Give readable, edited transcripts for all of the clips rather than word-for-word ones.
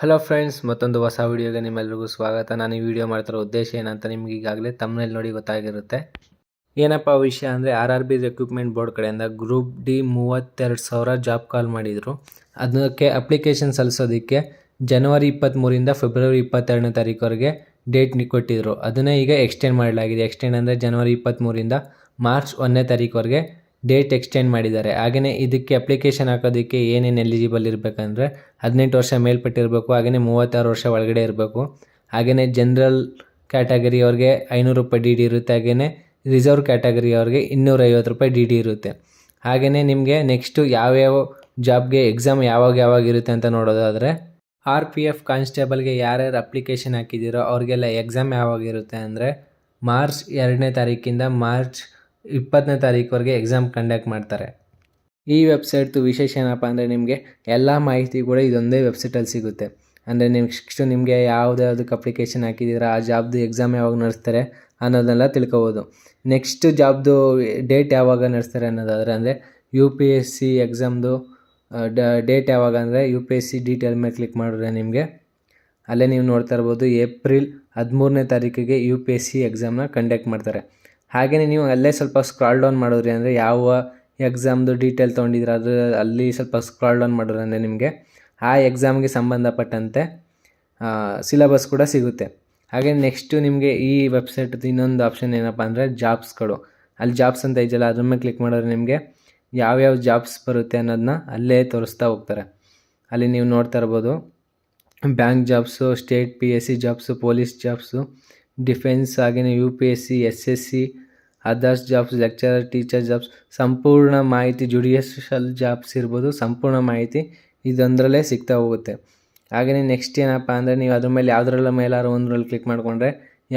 Hello friends, ಮತ್ತೊಂದು ಹೊಸ ವಿಡಿಯೋಗೆ ನಿಮ್ಮೆಲ್ಲರಿಗೂ ಸ್ವಾಗತ. ನಾನು ಈ ವಿಡಿಯೋ ಮಾಡ್ತಿರೋ ಉದ್ದೇಶ ಏನಂತ ನಿಮ್ಗೆ ಈಗಾಗಲೇ ತಮ್ಮನೇಲಿ ನೋಡಿ ಗೊತ್ತಾಗಿರುತ್ತೆ. ಏನಪ್ಪ ವಿಷಯ ಅಂದರೆ RRB ರಿಕ್ರೂಟ್ಮೆಂಟ್ ಬೋರ್ಡ್ ಕಡೆಯಿಂದ ಗ್ರೂಪ್ ಡಿ 32,000 ಜಾಬ್ ಕಾಲ್ ಮಾಡಿದರು. ಅದಕ್ಕೆ ಅಪ್ಲಿಕೇಶನ್ ಸಲ್ಲಿಸೋದಕ್ಕೆ ಜನವರಿ 23ರಿಂದ ಫೆಬ್ರವರಿ 22ನೇ ತಾರೀಕುವರೆಗೆ ಡೇಟ್ ಕೊಟ್ಟಿದ್ದರು. ಅದನ್ನೇ ಈಗ ಎಕ್ಸ್ಟೆಂಡ್ ಮಾಡಲಾಗಿದೆ. ಎಕ್ಸ್ಟೆಂಡ್ ಅಂದರೆ ಜನವರಿ 23ರಿಂದ ಮಾರ್ಚ್ 1ನೇ ತಾರೀಕುವರೆಗೆ ಡೇಟ್ ಎಕ್ಸ್ಟೆಂಡ್ ಮಾಡಿದ್ದಾರೆ. ಹಾಗೆಯೇ ಇದಕ್ಕೆ ಅಪ್ಲಿಕೇಶನ್ ಹಾಕೋದಕ್ಕೆ ಏನೇನು ಎಲಿಜಿಬಲ್ ಇರಬೇಕಂದ್ರೆ 18 ವರ್ಷ ಮೇಲ್ಪಟ್ಟಿರಬೇಕು, ಹಾಗೆಯೇ 36 ವರ್ಷ ಒಳಗಡೆ ಇರಬೇಕು. ಹಾಗೆಯೇ ಜನರಲ್ ಕ್ಯಾಟಗರಿ ಅವ್ರಿಗೆ 500 ರೂಪಾಯಿ ಡಿ ಡಿ ಇರುತ್ತೆ. ಹಾಗೆಯೇ ರಿಸರ್ವ್ ಕ್ಯಾಟಗರಿ ಅವ್ರಿಗೆ 250 ರೂಪಾಯಿ ಡಿ ಡಿ ಇರುತ್ತೆ. ಹಾಗೆಯೇ ನಿಮಗೆ ನೆಕ್ಸ್ಟು ಯಾವ್ಯಾವ ಜಾಬ್ಗೆ ಎಕ್ಸಾಮ್ ಯಾವಾಗ ಇರುತ್ತೆ ಅಂತ ನೋಡೋದಾದರೆ RPF ಕಾನ್ಸ್ಟೇಬಲ್ಗೆ ಯಾರ್ಯಾರು ಅಪ್ಲಿಕೇಶನ್ ಹಾಕಿದ್ದೀರೋ ಅವ್ರಿಗೆಲ್ಲ ಎಕ್ಸಾಮ್ ಯಾವಾಗಿರುತ್ತೆ ಅಂದರೆ ಮಾರ್ಚ್ 2ನೇ ತಾರೀಕಿಂದ ಮಾರ್ಚ್ 20ನೇ ತಾರೀಕುವರೆಗೆ ಎಕ್ಸಾಮ್ ಕಂಡಕ್ಟ್ ಮಾಡ್ತಾರೆ. ಈ ವೆಬ್ಸೈಟ್ದು ವಿಶೇಷ ಏನಪ್ಪ ಅಂದರೆ ನಿಮಗೆ ಎಲ್ಲ ಮಾಹಿತಿ ಕೂಡ ಇದೊಂದೇ ವೆಬ್ಸೈಟಲ್ಲಿ ಸಿಗುತ್ತೆ. ಅಂದರೆ ನೆಕ್ಸ್ಟು ನಿಮಗೆ ಯಾವುದಕ್ಕೆ ಅಪ್ಲಿಕೇಶನ್ ಹಾಕಿದ್ದೀರಾ, ಆ ಜಾಬ್ದು ಎಕ್ಸಾಮ್ ಯಾವಾಗ ನಡೆಸ್ತಾರೆ ಅನ್ನೋದನ್ನೆಲ್ಲ ತಿಳ್ಕೊಬೋದು. ನೆಕ್ಸ್ಟ್ ಜಾಬ್ದು ಡೇಟ್ ಯಾವಾಗ ನಡೆಸ್ತಾರೆ ಅನ್ನೋದಾದರೆ ಅಂದರೆ UPSC ಎಕ್ಸಾಮ್ದು ಡೇಟ್ ಯಾವಾಗ ಅಂದರೆ UPSC ಡೀಟೇಲ್ ಮೇಲೆ ಕ್ಲಿಕ್ ಮಾಡಿದ್ರೆ ನಿಮಗೆ ಅಲ್ಲೇ ನೀವು ನೋಡ್ತಾ ಇರ್ಬೋದು ಏಪ್ರಿಲ್ 13ನೇ ತಾರೀಕಿಗೆ UPSC ಎಕ್ಸಾಮ್ನ ಕಂಡಕ್ಟ್ ಮಾಡ್ತಾರೆ. ಹಾಗೆಯೇ ನೀವು ಅಲ್ಲೇ ಸ್ವಲ್ಪ ಸ್ಕ್ರಾಲ್ ಡೌನ್ ಮಾಡಿದ್ರಿ ಅಂದರೆ ಯಾವ ಎಕ್ಸಾಮ್ದು ಡೀಟೇಲ್ ತೊಗೊಂಡಿದ್ರೆ ಅದು ಅಲ್ಲಿ ಸ್ವಲ್ಪ ಸ್ಕ್ರಾಲ್ ಡೌನ್ ಮಾಡಿದ್ರೆ ಅಂದರೆ ನಿಮಗೆ ಆ ಎಕ್ಸಾಮ್ಗೆ ಸಂಬಂಧಪಟ್ಟಂತೆ ಸಿಲೆಬಸ್ ಕೂಡ ಸಿಗುತ್ತೆ. ಹಾಗೆ ನೆಕ್ಸ್ಟು ನಿಮಗೆ ಈ ವೆಬ್ಸೈಟ್ದು ಇನ್ನೊಂದು ಆಪ್ಷನ್ ಏನಪ್ಪ ಅಂದರೆ ಜಾಬ್ಸ್ಗಳು. ಅಲ್ಲಿ ಜಾಬ್ಸ್ ಅಂತ ಇದೆಯಲ್ಲ ಅದ್ರ ಮೇಲೆ ಕ್ಲಿಕ್ ಮಾಡಿದ್ರೆ ನಿಮಗೆ ಯಾವ್ಯಾವ ಜಾಬ್ಸ್ ಬರುತ್ತೆ ಅನ್ನೋದನ್ನ ಅಲ್ಲೇ ತೋರಿಸ್ತಾ ಹೋಗ್ತಾರೆ. ಅಲ್ಲಿ ನೀವು ನೋಡ್ತಾ ಇರ್ಬೋದು bank jobs, state PSC jobs, police jobs, defence, ಹಾಗೆಯೇ UPSC, SSC, others jobs, lecturer, teacher jobs, ಸಂಪೂರ್ಣ ಮಾಹಿತಿ, ಜುಡಿಷಿಯಲ್ ಜಾಬ್ಸ್ ಇರ್ಬೋದು, ಸಂಪೂರ್ಣ ಮಾಹಿತಿ ಇದೊಂದರಲ್ಲೇ ಸಿಗ್ತಾ ಹೋಗುತ್ತೆ. ಹಾಗೆಯೇ ನೆಕ್ಸ್ಟ್ ಏನಪ್ಪ ಅಂದರೆ ನೀವು ಅದ್ರ ಮೇಲೆ ಯಾವುದ್ರಲ್ಲ ಮೇಲಾರು ಒಂದರಲ್ಲಿ ಕ್ಲಿಕ್ ಮಾಡಿಕೊಂಡ್ರೆ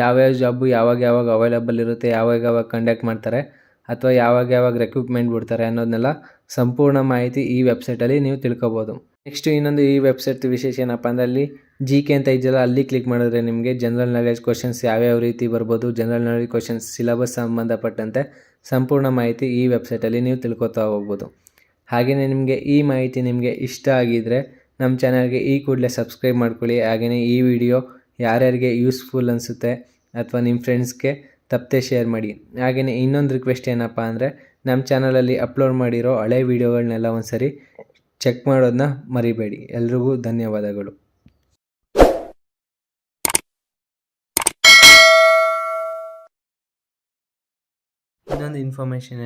ಯಾವ್ಯಾವ ಜಾಬು ಯಾವಾಗ ಅವೈಲೇಬಲ್ ಇರುತ್ತೆ, ಯಾವಾಗ ಕಂಡಕ್ಟ್ ಮಾಡ್ತಾರೆ ಅಥವಾ ಯಾವಾಗ ರಿಕ್ರೂಟ್ಮೆಂಟ್ ಬಿಡ್ತಾರೆ ಅನ್ನೋದನ್ನೆಲ್ಲ ಸಂಪೂರ್ಣ ಮಾಹಿತಿ ಈ ವೆಬ್ಸೈಟಲ್ಲಿ ನೀವು ತಿಳ್ಕೊಬೋದು. ನೆಕ್ಸ್ಟು ಇನ್ನೊಂದು ಈ ವೆಬ್ಸೈಟ್ ವಿಶೇಷ ಏನಪ್ಪ ಅಂದರೆ ಅಲ್ಲಿ GK ಅಂತ ಇದೆಯಲ್ಲ ಅಲ್ಲಿ ಕ್ಲಿಕ್ ಮಾಡಿದ್ರೆ ನಿಮಗೆ ಜನರಲ್ ನಾಲೆಡ್ಜ್ ಕ್ವಶನ್ಸ್ ಯಾವ್ಯಾವ ರೀತಿ ಬರ್ಬೋದು, ಜನರಲ್ ನಾಲೆಡ್ಜ್ ಕ್ವಶನ್ಸ್ ಸಿಲೆಬಸ್ ಸಂಬಂಧಪಟ್ಟಂತೆ ಸಂಪೂರ್ಣ ಮಾಹಿತಿ ಈ ವೆಬ್ಸೈಟಲ್ಲಿ ನೀವು ತಿಳ್ಕೊತಾ ಹೋಗ್ಬೋದು. ಹಾಗೆಯೇ ನಿಮಗೆ ಈ ಮಾಹಿತಿ ನಿಮಗೆ ಇಷ್ಟ ಆಗಿದ್ದರೆ ನಮ್ಮ ಚಾನಲ್ಗೆ ಈ ಕೂಡಲೇ ಸಬ್ಸ್ಕ್ರೈಬ್ ಮಾಡ್ಕೊಳ್ಳಿ. ಹಾಗೆಯೇ ಈ ವಿಡಿಯೋ ಯಾರ್ಯಾರಿಗೆ ಯೂಸ್ಫುಲ್ ಅನಿಸುತ್ತೆ ಅಥವಾ ನಿಮ್ಮ ಫ್ರೆಂಡ್ಸ್ಗೆ ತಪ್ಪದೆ ಶೇರ್ ಮಾಡಿ. ಹಾಗೆಯೇ ಇನ್ನೊಂದು ರಿಕ್ವೆಸ್ಟ್ ಏನಪ್ಪ ಅಂದರೆ ನಮ್ಮ ಚಾನಲಲ್ಲಿ ಅಪ್ಲೋಡ್ ಮಾಡಿರೋ ಹಳೆ ವೀಡಿಯೋಗಳನ್ನೆಲ್ಲ ಒಂದು ಸರಿ ಚೆಕ್ ಮಾಡೋದನ್ನ ಮರಿಬೇಡಿ. ಎಲ್ರಿಗೂ ಧನ್ಯವಾದಗಳು. ಇನ್ನೊಂದು ಇನ್ಫಾರ್ಮೇಷನ್